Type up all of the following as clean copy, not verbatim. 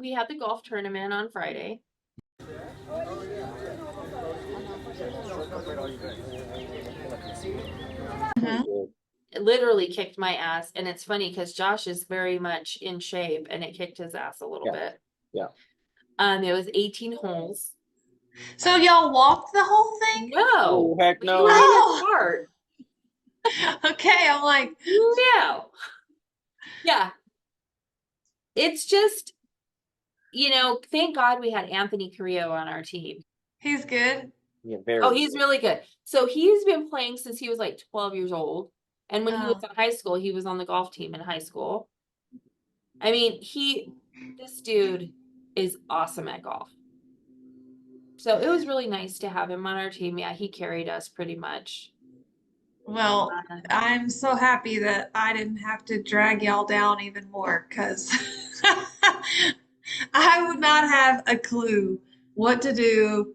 we had the golf tournament on Friday. Mhm. It literally kicked my ass, and it's funny because Josh is very much in shape, and it kicked his ass a little Yeah. bit. Yeah. It was 18 holes. So y'all walked the whole thing? No, Oh, heck we no. were in a Oh. cart. Okay, I'm like, No. Yeah. It's just, thank God we had Anthony Carrillo on our team. he's good. Yeah, very Oh, he's good. really good. So he's been playing since he was like 12 years old. And when he was Oh. in high school, he was on the golf team in high school. I mean, this dude is awesome at golf. So it was really nice to have him on our team. Yeah, he carried us pretty much. Well, I'm so happy that I didn't have to drag y'all down even more because I would not have a clue what to do.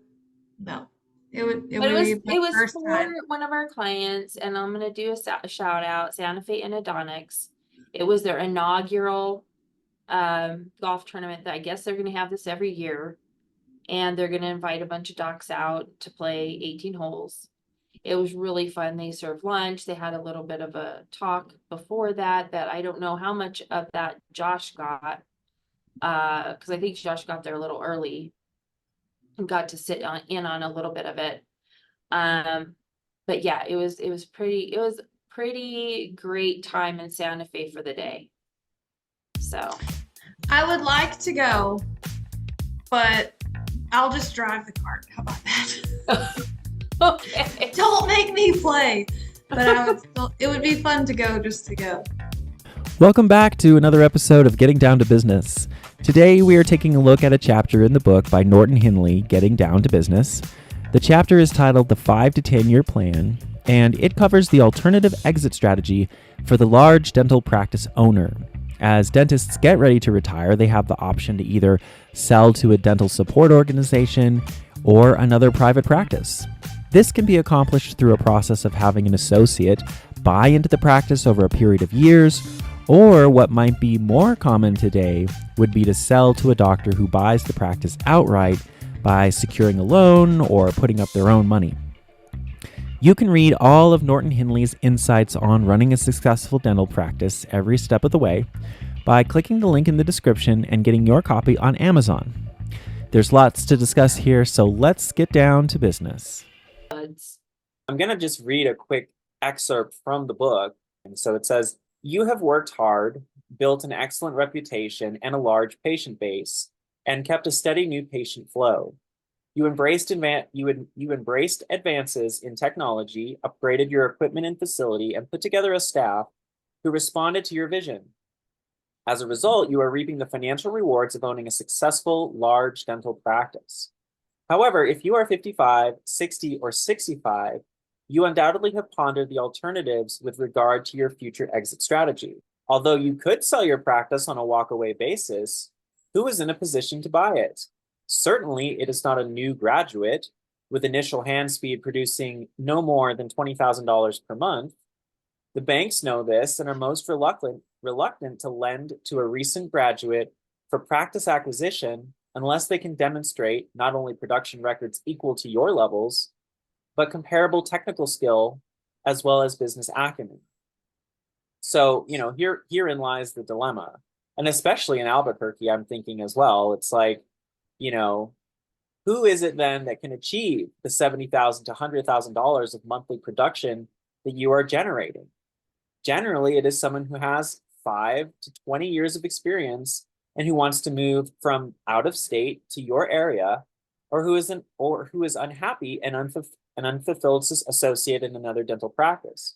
No, it But would be my it was first for time. one of our clients, and I'm gonna do a shout out, Santa Fe Endodontics. It was their inaugural golf tournament that I guess they're gonna have this every year. And they're gonna invite a bunch of docs out to play 18 holes. It was really fun. They served lunch. They had a little bit of a talk before that I don't know how much of that Josh got. Because I think Josh got there a little early and got to in on a little bit of it. But yeah, it was pretty great time in Santa Fe for the day. So I would like to go, but I'll just drive the cart. How about that? okay. Don't make me play. But it would be fun to go just to go. Welcome back to another episode of Getting Down to Business. Today we are taking a look at a chapter in the book by Norton Henley, Getting Down to Business. The chapter is titled The 5 to 10 Year Plan, and it covers the alternative exit strategy for the large dental practice owner. As dentists get ready to retire, they have the option to either sell to a dental support organization or another private practice. This can be accomplished through a process of having an associate buy into the practice over a period of years, or what might be more common today would be to sell to a doctor who buys the practice outright by securing a loan or putting up their own money. You can read all of Norton Henley's insights on running a successful dental practice every step of the way by clicking the link in the description and getting your copy on Amazon. There's lots to discuss here, so let's get down to business. I'm going to just read a quick excerpt from the book. And so it says, "You have worked hard, built an excellent reputation and a large patient base, and kept a steady new patient flow. You embraced advances in technology, upgraded your equipment and facility, and put together a staff who responded to your vision. As a result, you are reaping the financial rewards of owning a successful, large dental practice. However, if you are 55, 60, or 65, you undoubtedly have pondered the alternatives with regard to your future exit strategy. Although you could sell your practice on a walkaway basis, who is in a position to buy it? Certainly, it is not a new graduate with initial hand speed producing no more than $20,000 per month. The banks know this and are most reluctant to lend to a recent graduate for practice acquisition unless they can demonstrate not only production records equal to your levels, but comparable technical skill as well as business acumen. So, herein lies the dilemma. And especially in Albuquerque, I'm thinking as well, it's like, who is it then that can achieve the $70,000 to $100,000 of monthly production that you are generating? Generally, it is someone who has 5 to 20 years of experience and who wants to move from out of state to your area, or who is unhappy and unfulfilled associate in another dental practice.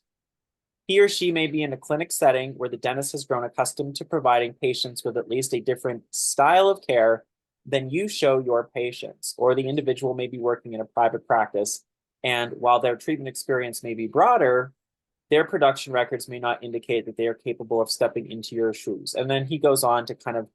He or she may be in a clinic setting where the dentist has grown accustomed to providing patients with at least a different style of care than you show your patients, or the individual may be working in a private practice, and while their treatment experience may be broader, their production records may not indicate that they are capable of stepping into your shoes. And then he goes on to kind of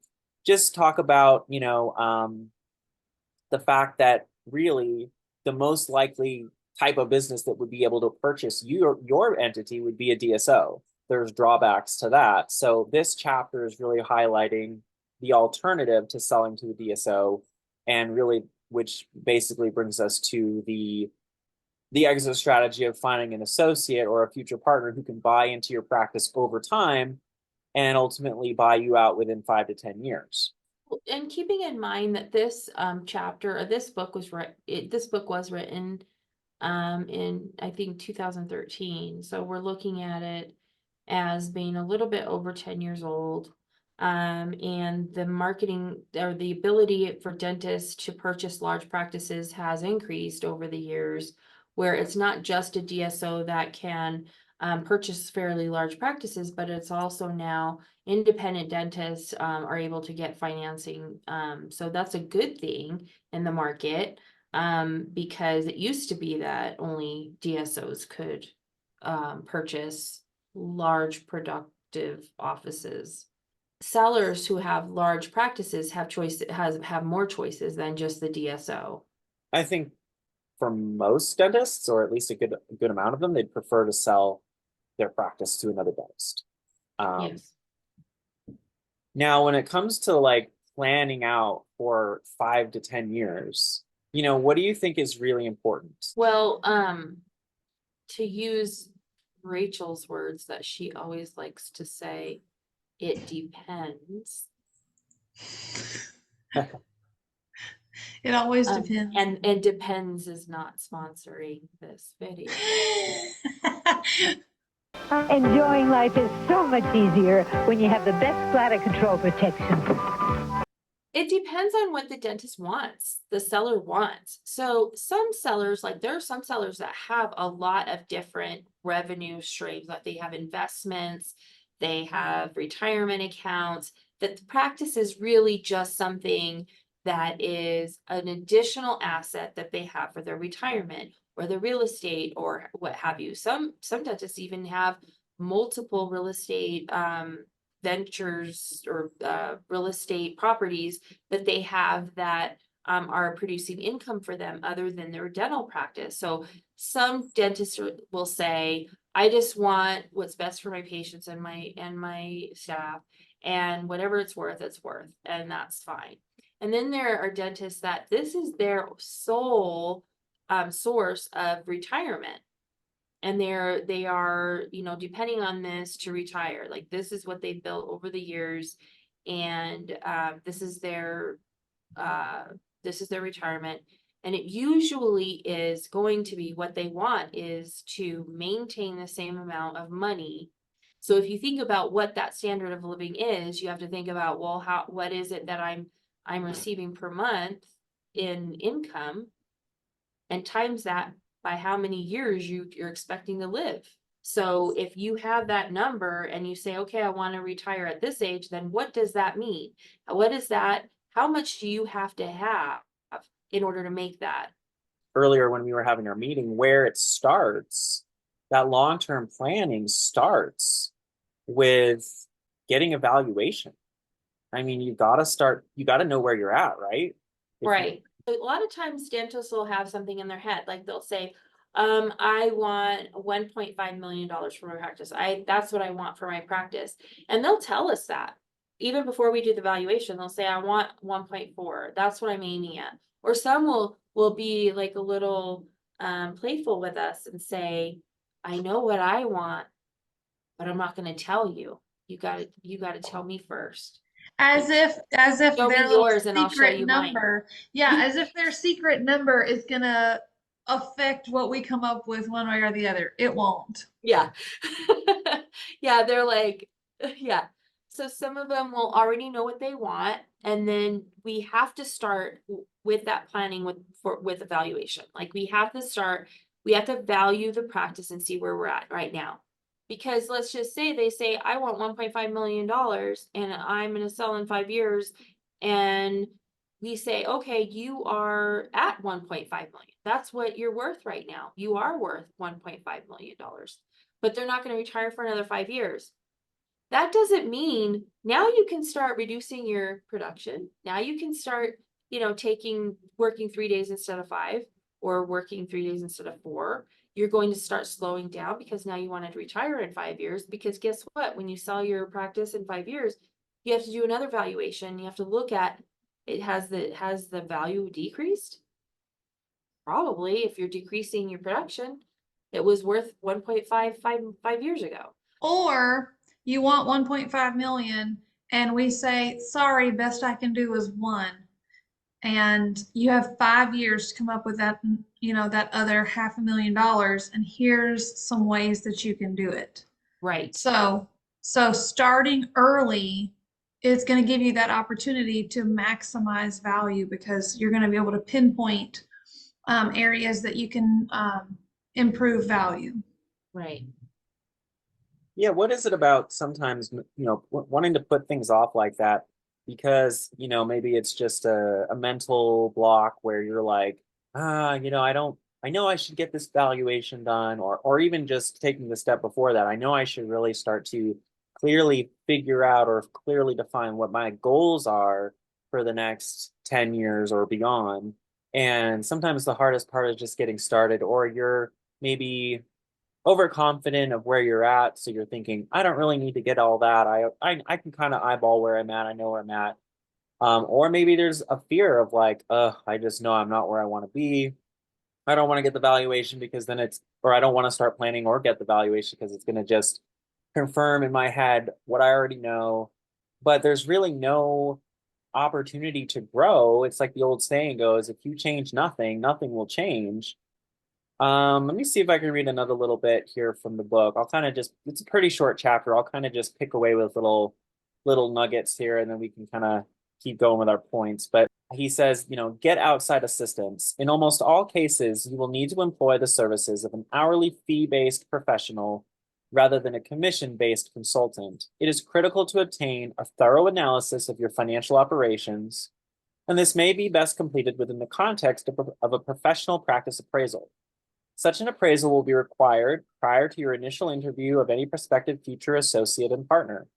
just talk about, the fact that really the most likely type of business that would be able to purchase your entity would be a DSO. There's drawbacks to that. So this chapter is really highlighting, the alternative to selling to the DSO, and really, which basically brings us to the exit strategy of finding an associate or a future partner who can buy into your practice over time and ultimately buy you out within 5 to 10 years. And keeping in mind that this chapter or this book was written in I think 2013. So we're looking at it as being a little bit over 10 years old. And the marketing or the ability for dentists to purchase large practices has increased over the years, where it's not just a DSO that can purchase fairly large practices, but it's also now independent dentists are able to get financing. So that's a good thing in the market, because it used to be that only DSOs could purchase large productive offices. Sellers who have large practices have more choices than just the DSO. I think for most dentists, or at least a good amount of them, they'd prefer to sell their practice to another dentist. Yes. Now, when it comes to like planning out for 5 to 10 years, what do you think is really important? Well, to use Rachel's words that she always likes to say, it depends. It always depends. And depends is not sponsoring this video. Enjoying life is so much easier when you have the best bladder control protection. It depends on what the dentist wants, the seller wants. So some sellers, like there are some sellers that have a lot of different revenue streams, like they have investments, they have retirement accounts, that the practice is really just something that is an additional asset that they have for their retirement or their real estate or what have you. Some dentists even have multiple real estate ventures or real estate properties that they have that are producing income for them other than their dental practice. So some dentists will say, I just want what's best for my patients and my staff, and whatever it's worth, and that's fine. And then there are dentists that this is their sole source of retirement. And they are, depending on this to retire. Like this is what they've built over the years. And this is their retirement. And it usually is going to be what they want is to maintain the same amount of money. So if you think about what that standard of living is, you have to think about, well, what is it that I'm receiving per month in income, and times that by how many years you're expecting to live. So if you have that number and you say, okay, I want to retire at this age, then what does that mean? What is that? How much do you have to have in order to make that? Earlier when we were having our meeting, where it starts, that long-term planning starts with getting a valuation. I mean, you got to know where you're at, right? Right. A lot of times dentists will have something in their head, like they'll say, I want $1.5 million for my practice. That's what I want for my practice. And they'll tell us that even before we do the valuation. They'll say, I want 1.4. That's what I'm aiming at. Or some will be like a little playful with us and say, I know what I want, but I'm not going to tell you. You got to tell me first. As if Show me their yours and I'll show secret you mine. number, yeah, as if their secret number is gonna affect what we come up with one way or the other. It won't. Yeah. Yeah, they're like, yeah. So some of them will already know what they want, and then we have to start with that planning with evaluation. Like we have to value the practice and see where we're at right now. Because let's just say they say, I want $1.5 million and I'm going to sell in 5 years. And we say, okay, you are at 1.5 million. That's what you're worth right now. You are worth $1.5 million, but they're not going to retire for another 5 years. That doesn't mean now you can start reducing your production. Now you can start, working 3 days instead of 5, or working 3 days instead of 4. You're going to start slowing down because now you want to retire in 5 years, because guess what? When you sell your practice in 5 years, you have to do another valuation. You have to look at, has the value decreased? Probably, if you're decreasing your production, it was worth 1.5 years ago. Or you want 1.5 million and we say, sorry, best I can do is 1. And you have 5 years to come up with that, that other $500,000. And here's some ways that you can do it. Right. So starting early is going to give you that opportunity to maximize value because you're going to be able to pinpoint areas that you can improve value. Right. Yeah, what is it about sometimes, wanting to put things off like that? Because, maybe it's just a mental block where you're like, I know I should get this valuation done, or even just taking the step before that. I know I should really start to clearly figure out or clearly define what my goals are for the next 10 years or beyond. And sometimes the hardest part is just getting started, or you're maybe overconfident of where you're at, so you're thinking, I don't really need to get all that. I can kind of eyeball where I'm at. I know where I'm at. Or maybe there's a fear of like, I just know I'm not where I want to be. I don't want to get the valuation because then or I don't want to start planning or get the valuation because it's going to just confirm in my head what I already know. But there's really no opportunity to grow. It's like the old saying goes, if you change nothing, nothing will change. Let me see if I can read another little bit here from the book. It's a pretty short chapter. I'll kind of just pick away with little nuggets here, and then we can kind of keep going with our points. But he says, get outside assistance. In almost all cases, you will need to employ the services of an hourly fee-based professional rather than a commission-based consultant. It is critical to obtain a thorough analysis of your financial operations, and this may be best completed within the context of a professional practice appraisal. Such an appraisal will be required prior to your initial interview of any prospective future associate and partner.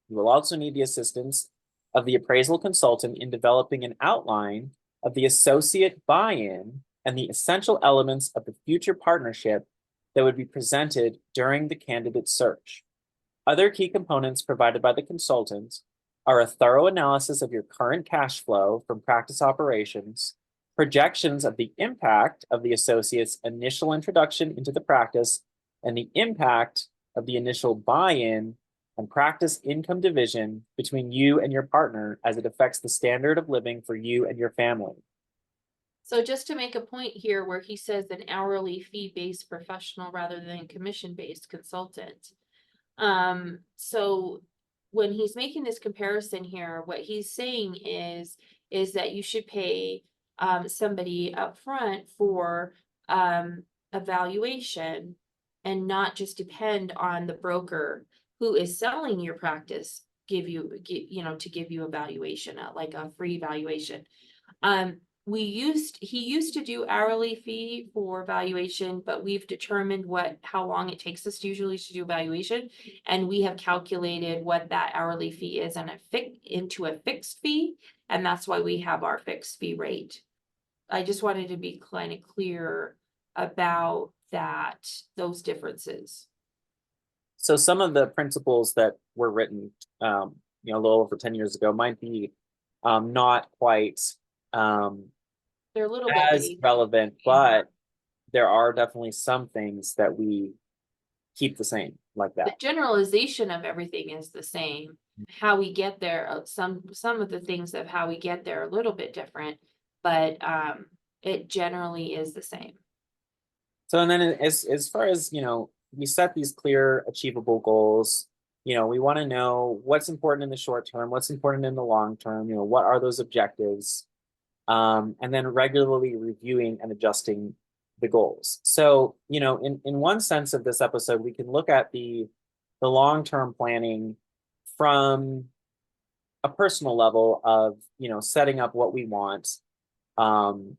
You will also need the assistance of the appraisal consultant in developing an outline of the associate buy-in and the essential elements of the future partnership that would be presented during the candidate search. Other key components provided by the consultant are a thorough analysis of your current cash flow from practice operations, projections of the impact of the associate's initial introduction into the practice, and the impact of the initial buy-in and practice income division between you and your partner as it affects the standard of living for you and your family. So just to make a point here where he says an hourly fee-based professional rather than commission-based consultant. So when he's making this comparison here, what he's saying is that you should pay somebody up front for evaluation and not just depend on the broker who is selling your practice to give you a valuation, like a free valuation. He used to do hourly fee for valuation, but we've determined how long it takes us usually to do evaluation, and we have calculated what that hourly fee is into a fixed fee, and that's why we have our fixed fee rate. I just wanted to be kind of clear about those differences. So some of the principles that were written, a little over 10 years ago might be not quite they're a little as bit relevant, but there are definitely some things that we keep the same, like that. The generalization of everything is the same. How we get there, some of the things of how we get there are a little bit different, but it generally is the same. So, and then as far as, we set these clear, achievable goals. We want to know what's important in the short term, what's important in the long term, what are those objectives? And then regularly reviewing and adjusting the goals. So, in one sense of this episode, we can look at the long-term planning from a personal level of, setting up what we want. And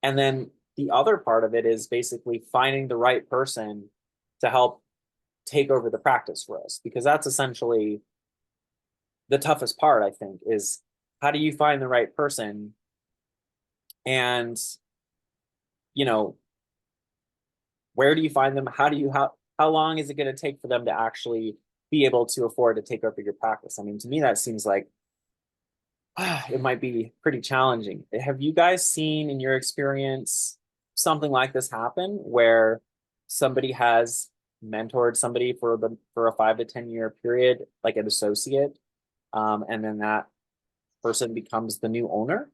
then the other part of it is basically finding the right person to help take over the practice for us, because that's essentially the toughest part, I think, is how do you find the right person? And, where do you find them? How long is it going to take for them to actually be able to afford to take over your practice. I mean, to me, that seems like it might be pretty challenging. Have you guys seen in your experience something like this happen where somebody has mentored somebody for a 5 to 10 year period, like an associate, and then that person becomes the new owner?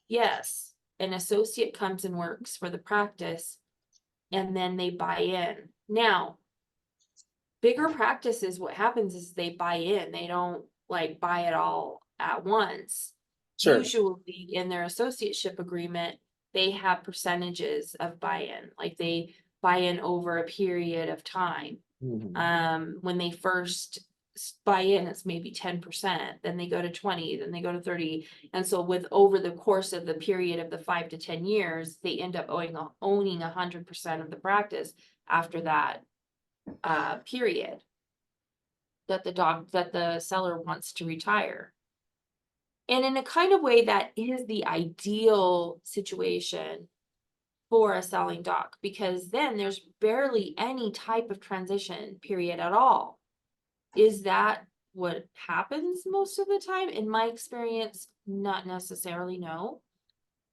Yes, an associate comes and works for the practice and then they buy in. Now, bigger practices, what happens is they buy in. They don't like buy it all at once. Sure. Usually in their associateship agreement, they have percentages of buy-in, like they buy in over a period of time. Mhm. When they first buy in, it's maybe 10%, then they go to 20, then they go to 30. And so with over the course of the period of the 5 to 10 years, they end up owning 100% of the practice after that period that the seller wants to retire. And in a kind of way that is the ideal situation for a selling doc, because then there's barely any type of transition period at all. Is that what happens most of the time? In my experience, not necessarily, no.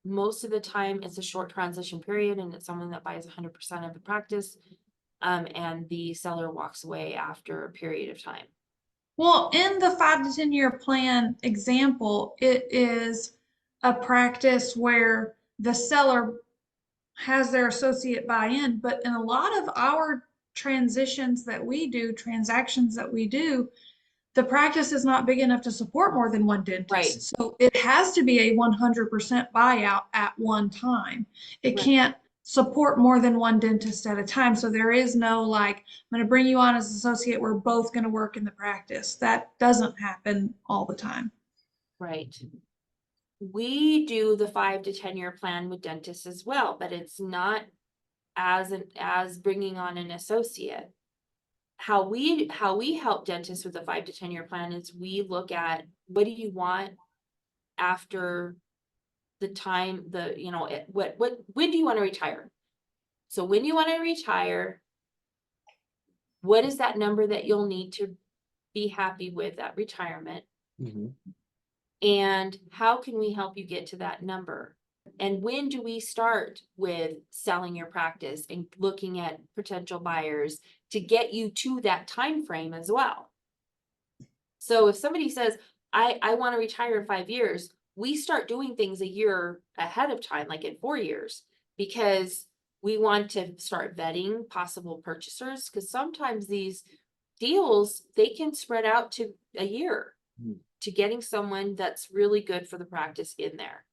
Most of the time, it's a short transition period and it's someone that buys 100% of the practice, and the seller walks away after a period of time. Well, in the 5 to 10 year plan example, it is a practice where the seller has their associate buy in, but in a lot of our transactions that we do, the practice is not big enough to support more than one dentist. Right. So it has to be a 100% buyout at one time. It Right. can't support more than one dentist at a time. So there is no like, I'm going to bring you on as associate. We're both going to work in the practice. That doesn't happen all the time. Right. We do the 5 to 10 year plan with dentists as well, but it's not as bringing on an associate. How we help dentists with the 5 to 10 year plan is we look at what do you want after the time, when do you want to retire? So when you want to retire, what is that number that you'll need to be happy with at retirement? Mhm. And how can we help you get to that number? And when do we start with selling your practice and looking at potential buyers to get you to that time frame as well? So if somebody says, I want to retire in 5 years, we start doing things a year ahead of time, like in 4 years, because we want to start vetting possible purchasers, because sometimes these deals, they can spread out to a year to getting someone that's really good for the practice in there.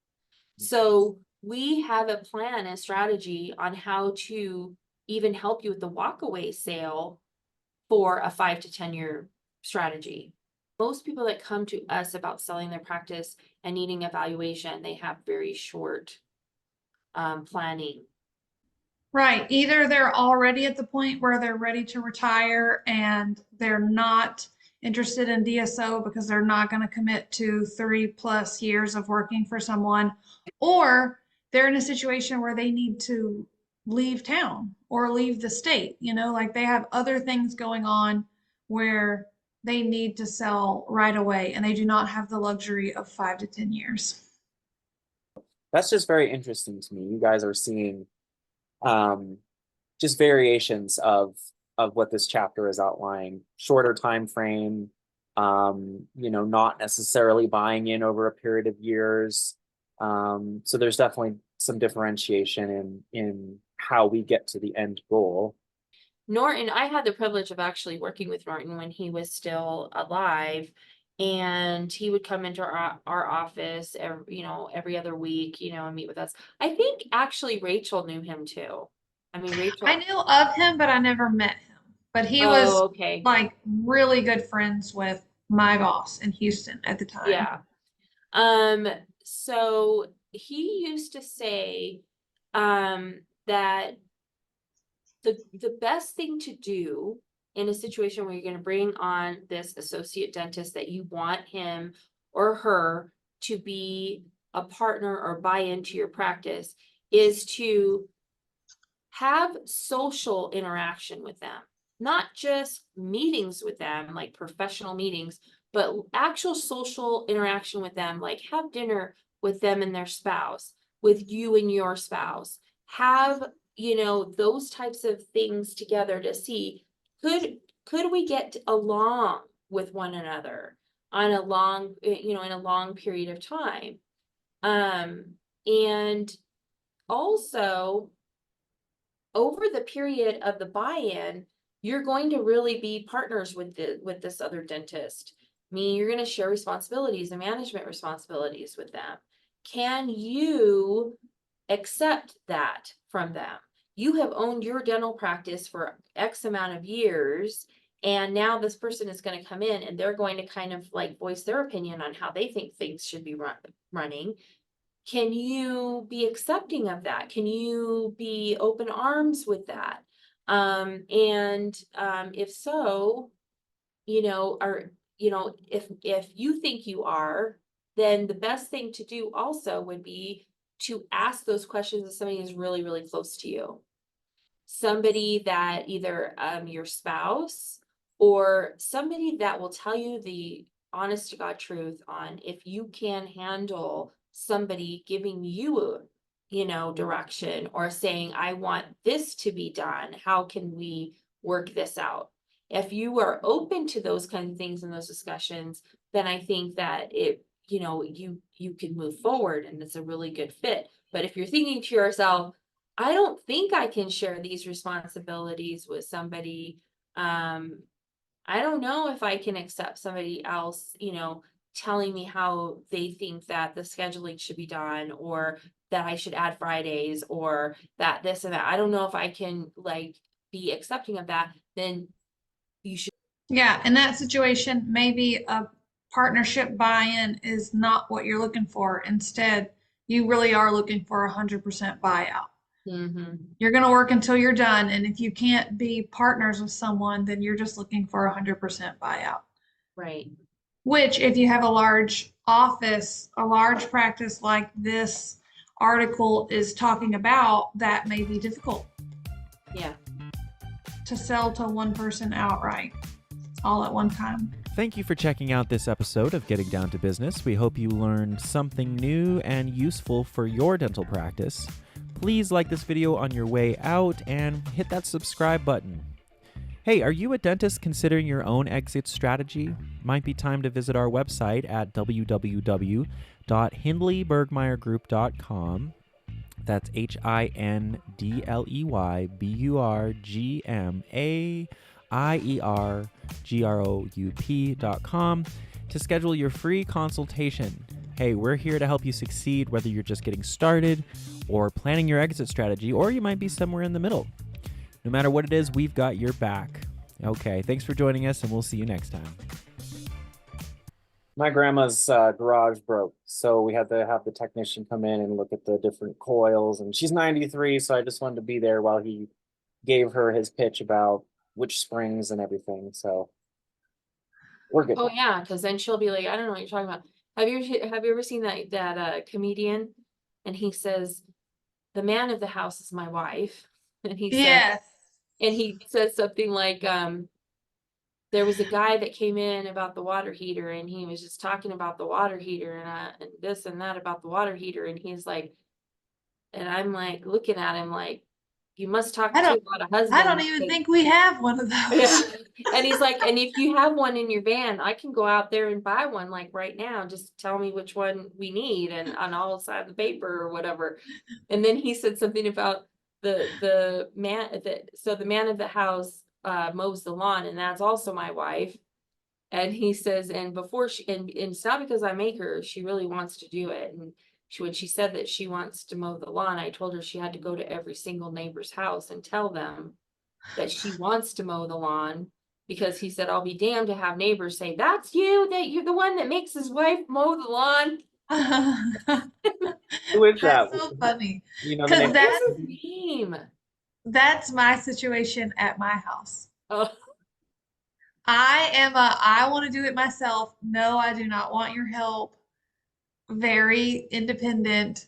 So we have a plan and strategy on how to even help you with the walkaway sale for a 5 to 10 year strategy. Most people that come to us about selling their practice and needing evaluation, they have very short planning. Right. Either they're already at the point where they're ready to retire and they're not interested in DSO because they're not going to commit to 3+ years of working for someone, or they're in a situation where they need to leave town or leave the state, like they have other things going on where they need to sell right away and they do not have the luxury of 5 to 10 years. That's just very interesting to me. You guys are seeing just variations of what this chapter is outlining. Shorter time frame, not necessarily buying in over a period of years. So there's definitely some differentiation in how we get to the end goal. Norton, I had the privilege of actually working with Norton when he was still alive, and he would come into our office every other week, and meet with us. I think actually Rachel knew him too. I mean, Rachel. I knew of him, but I never met him. But he was Okay. like really good friends with my boss in Houston at the time. Yeah. So he used to say that the best thing to do in a situation where you're going to bring on this associate dentist that you want him or her to be a partner or buy into your practice is to have social interaction with them. not just meetings with them, like professional meetings, but actual social interaction with them, like have dinner with them and their spouse, with you and your spouse. Have, those types of things together to see, could we get along with one another on a long, in a long period of time? And also over the period of the buy-in, you're going to really be partners with this other dentist. Meaning you're going to share responsibilities and management responsibilities with them. Can you accept that from them? You have owned your dental practice for X amount of years, and now this person is going to come in and they're going to kind of like voice their opinion on how they think things should be running. Can you be accepting of that? Can you be open arms with that? If so, if you think you are, then the best thing to do also would be to ask those questions of somebody who's really, really close to you. Somebody that either your spouse or somebody that will tell you the honest to God truth on if you can handle somebody giving you, direction or saying, I want this to be done. How can we work this out? If you are open to those kinds of things in those discussions, then I think that you can move forward and it's a really good fit. But if you're thinking to yourself, I don't think I can share these responsibilities with somebody, I don't know if I can accept somebody else, telling me how they think that the scheduling should be done, or that I should add Fridays, or that this and that. I don't know if I can like be accepting of that. Then you should. Yeah, in that situation, maybe a partnership buy-in is not what you're looking for. Instead, you really are looking for 100% buyout. Mhm. You're going to work until you're done, and if you can't be partners with someone, then you're just looking for 100% buyout. Right. Which, if you have a large office, a large practice like this article is talking about, that may be difficult Yeah. to sell to one person outright, all at one time. Thank you for checking out this episode of Getting Down to Business. We hope you learned something new and useful for your dental practice. Please like this video on your way out and hit that subscribe button. Hey, are you a dentist considering your own exit strategy? Might be time to visit our website at www.hindleyburgmeyergroup.com. That's HINDLEYBURGMAIERGROUP.com to schedule your free consultation. Hey, we're here to help you succeed, whether you're just getting started or planning your exit strategy, or you might be somewhere in the middle. No matter what it is, we've got your back. Okay, thanks for joining us, and we'll see you next time. My grandma's garage broke, so we had to have the technician come in and look at the different coils. And she's 93, so I just wanted to be there while he gave her his pitch about which springs and everything. So we're good. Oh yeah, because then she'll be like, I don't know what you're talking about. Have you ever seen that comedian? And he says, the man of the house is my wife. And he said, Yes. and he said something like, there was a guy that came in about the water heater, and he was just talking about the water heater and this and that about the water heater. And he's like, and I'm like looking at him like, you must talk to I a don't- lot of husbands. I don't even think we have one of those. Yeah. And he's like, and if you have one in your van, I can go out there and buy one like right now. Just tell me which one we need and I'll sign the paper or whatever. And then he said something about the man so the man of the house mows the lawn, and that's also my wife. And he says, and before and it's not because I make her, she really wants to do it. And when she said that she wants to mow the lawn, I told her she had to go to every single neighbor's house and tell them that she wants to mow the lawn, because he said, I'll be damned to have neighbors say, that you're the one that makes his wife mow the lawn. Who is that? That's so funny. You know the 'Cause name? that- What's his name? That's my situation at my house. Oh, I want to do it myself. No, I do not want your help. Very independent.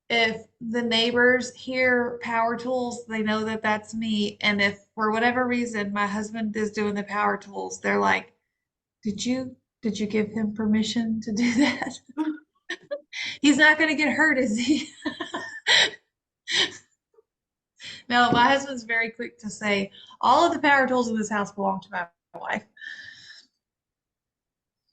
if the neighbors hear power tools, they know that that's me. And if for whatever reason my husband is doing the power tools, they're like, did you give him permission to do that? He's not going to get hurt, is he? No, my husband's very quick to say, all of the power tools in this house belong to my wife.